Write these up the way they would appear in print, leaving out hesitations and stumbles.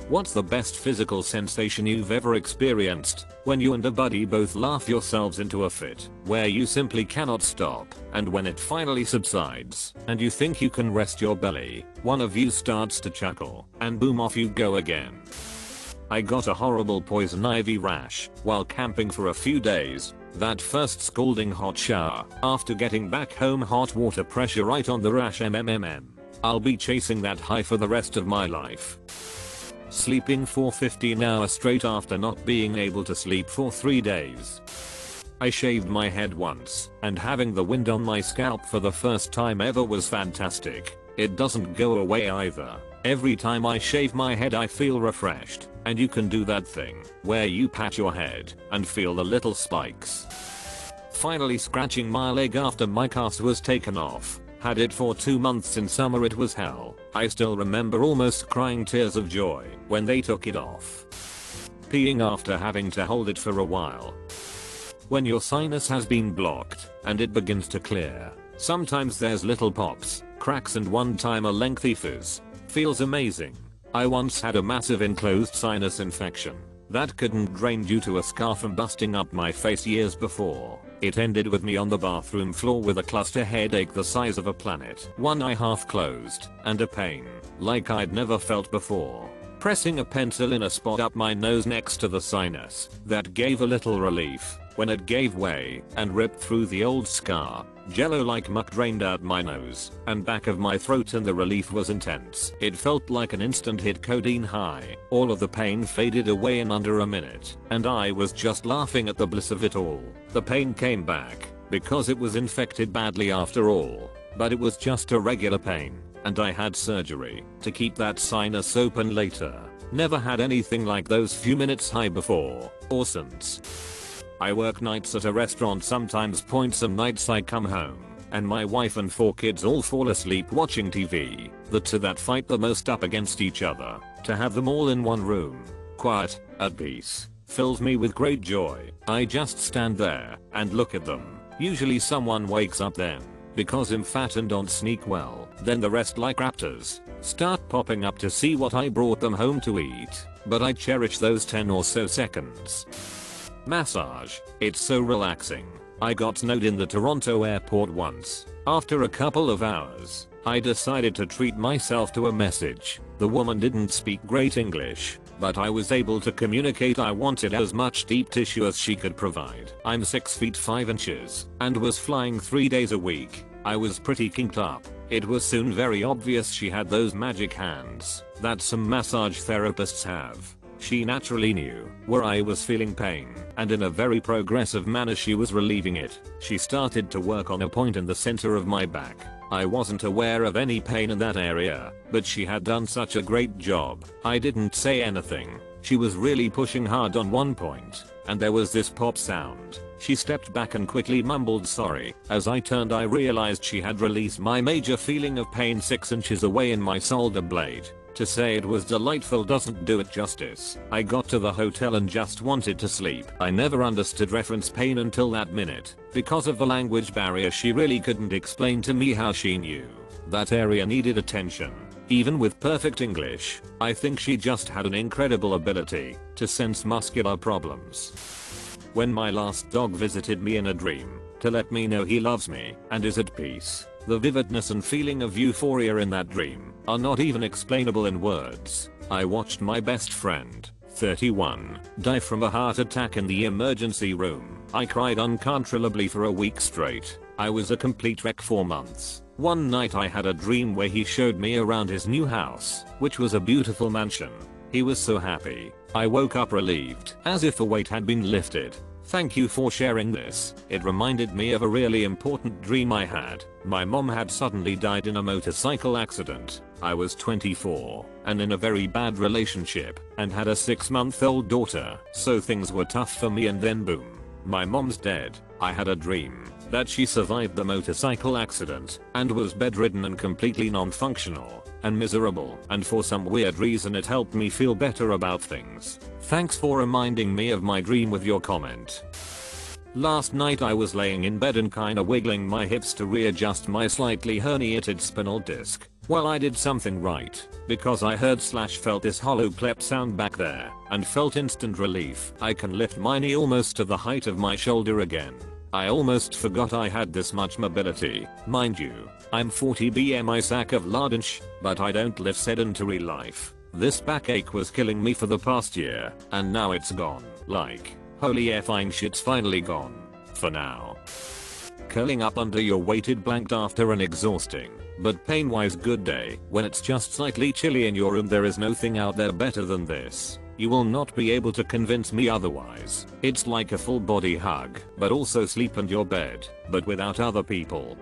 What's the best physical sensation you've ever experienced? When you and a buddy both laugh yourselves into a fit, where you simply cannot stop, and when it finally subsides, and you think you can rest your belly, one of you starts to chuckle, and boom, off you go again. I got a horrible poison ivy rash while camping for a few days. That first scalding hot shower, after getting back home, hot water pressure right on the rash. I'll be chasing that high for the rest of my life. Sleeping for 15 hours straight after not being able to sleep for 3 days. I shaved my head once, and having the wind on my scalp for the first time ever was fantastic. It doesn't go away either. Every time I shave my head I feel refreshed, and you can do that thing where you pat your head and feel the little spikes. Finally scratching my leg after my cast was taken off. Had it for 2 months in summer, it was hell. I still remember almost crying tears of joy when they took it off. Peeing after having to hold it for a while. When your sinus has been blocked and it begins to clear, sometimes there's little pops, cracks, and one time a lengthy fizz. Feels amazing. I once had a massive enclosed sinus infection that couldn't drain due to a scar from busting up my face years before. It ended with me on the bathroom floor with a cluster headache the size of a planet, one eye half closed, and a pain like I'd never felt before. Pressing a pencil in a spot up my nose next to the sinus, that gave a little relief. When it gave way and ripped through the old scar, jello like muck drained out my nose and back of my throat, and the relief was intense. It felt like an instant hit codeine high. All of the pain faded away in under a minute, and I was just laughing at the bliss of it all. The pain came back because it was infected badly after all, but it was just a regular pain, and I had surgery to keep that sinus open later. Never had anything like those few minutes high before or since. I work nights at a restaurant sometimes. Some nights I come home and my wife and 4 kids all fall asleep watching TV. The two that fight the most up against each other, to have them all in one room, quiet, at peace, fills me with great joy. I just stand there and look at them. Usually someone wakes up then, because I'm fat and don't sneak well. Then the rest, like raptors, start popping up to see what I brought them home to eat. But I cherish those 10 or so seconds. Massage. It's so relaxing. I got snowed in the Toronto airport once. After a couple of hours, I decided to treat myself to a message. The woman didn't speak great English, but I was able to communicate I wanted as much deep tissue as she could provide. I'm 6 feet 5 inches and was flying 3 days a week. I was pretty kinked up. It was soon very obvious she had those magic hands that some massage therapists have. She naturally knew where I was feeling pain, and in a very progressive manner she was relieving it. She started to work on a point in the center of my back. I wasn't aware of any pain in that area, but she had done such a great job. I didn't say anything. She was really pushing hard on one point, and there was this pop sound. She stepped back and quickly mumbled sorry. As I turned, I realized she had released my major feeling of pain 6 inches away in my shoulder blade. To say it was delightful doesn't do it justice. I got to the hotel and just wanted to sleep. I never understood reference pain until that minute. Because of the language barrier, she really couldn't explain to me how she knew that area needed attention. Even with perfect English, I think she just had an incredible ability to sense muscular problems. When my last dog visited me in a dream to let me know he loves me and is at peace, the vividness and feeling of euphoria in that dream are not even explainable in words. I watched my best friend, 31, die from a heart attack in the emergency room. I cried uncontrollably for a week straight. I was a complete wreck for months. One night I had a dream where he showed me around his new house, which was a beautiful mansion. He was so happy. I woke up relieved, as if a weight had been lifted. Thank you for sharing this. It reminded me of a really important dream I had. My mom had suddenly died in a motorcycle accident. I was 24 and in a very bad relationship and had a 6-month-old daughter, so things were tough for me, and then boom, my mom's dead. I had a dream that she survived the motorcycle accident and was bedridden and completely non-functional and miserable, and for some weird reason it helped me feel better about things. Thanks for reminding me of my dream with your comment. Last night I was laying in bed and kinda wiggling my hips to readjust my slightly herniated spinal disc. Well, I did something right, because I heard / felt this hollow clep sound back there, and felt instant relief. I can lift my knee almost to the height of my shoulder again. I almost forgot I had this much mobility. Mind you, I'm 40 BMI sack of lardench, but I don't live sedentary life. This backache was killing me for the past year, and now it's gone. Like, holy effing shit's finally gone. For now. Curling up under your weighted blanket after an exhausting, but pain-wise good day, when it's just slightly chilly in your room, there is no thing out there better than this. You will not be able to convince me otherwise. It's like a full body hug, but also sleep in your bed, but without other people.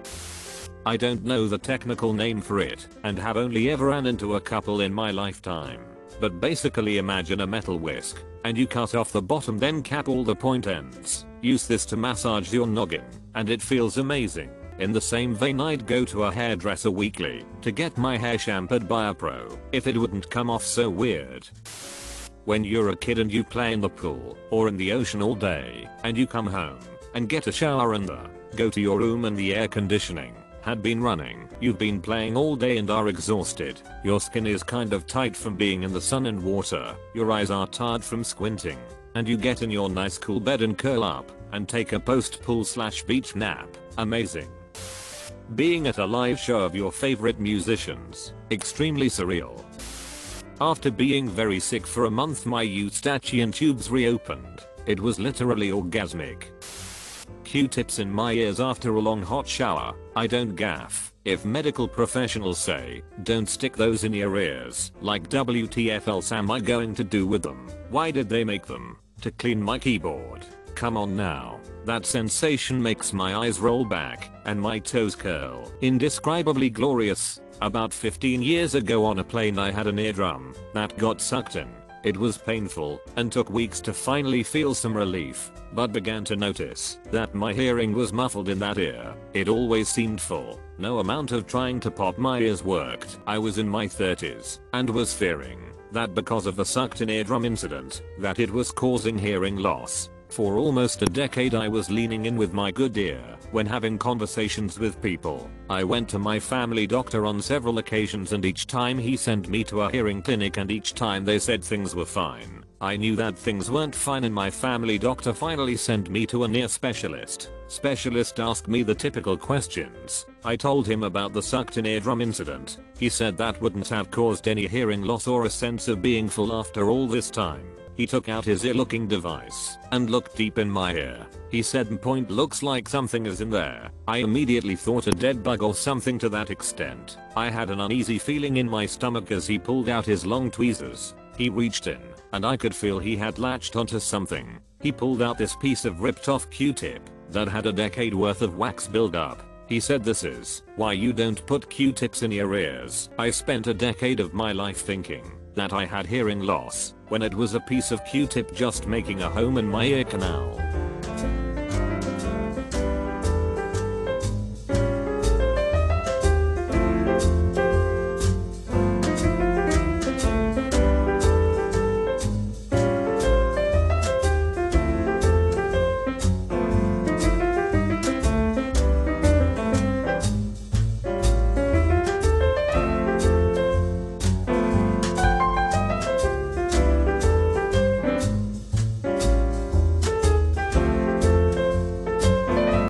I don't know the technical name for it, and have only ever ran into a couple in my lifetime. But basically imagine a metal whisk, and you cut off the bottom then cap all the point ends. Use this to massage your noggin, and it feels amazing. In the same vein, I'd go to a hairdresser weekly to get my hair shampooed by a pro, if it wouldn't come off so weird. When you're a kid and you play in the pool or in the ocean all day, and you come home and get a shower and go to your room and the air conditioning had been running, you've been playing all day and are exhausted, your skin is kind of tight from being in the sun and water, your eyes are tired from squinting, and you get in your nice cool bed and curl up and take a post-pool / beach nap. Amazing. Being at a live show of your favorite musicians, extremely surreal. After being very sick for a month, my eustachian tubes reopened. It was literally orgasmic. Q-tips in my ears after a long hot shower. I don't gaff. If medical professionals say, don't stick those in your ears, like WTF else am I going to do with them? Why did they make them? To clean my keyboard. Come on now. That sensation makes my eyes roll back and my toes curl. Indescribably glorious. About 15 years ago on a plane I had an eardrum that got sucked in. It was painful and took weeks to finally feel some relief, but began to notice that my hearing was muffled in that ear. It always seemed full. No amount of trying to pop my ears worked. I was in my 30s and was fearing that because of the sucked in eardrum incident that it was causing hearing loss. For almost a decade I was leaning in with my good ear when having conversations with people. I went to my family doctor on several occasions, and each time he sent me to a hearing clinic, and each time they said things were fine. I knew that things weren't fine, and my family doctor finally sent me to an ear specialist. Specialist asked me the typical questions. I told him about the sucked in eardrum incident. He said that wouldn't have caused any hearing loss or a sense of being full after all this time. He took out his ear-looking device and looked deep in my ear. He said, "Point, looks like something is in there." I immediately thought a dead bug or something to that extent. I had an uneasy feeling in my stomach as he pulled out his long tweezers. He reached in, and I could feel he had latched onto something. He pulled out this piece of ripped off Q-tip that had a decade worth of wax buildup. He said, "This is why you don't put Q-tips in your ears." I spent a decade of my life thinking that I had hearing loss, when it was a piece of Q-tip just making a home in my ear canal.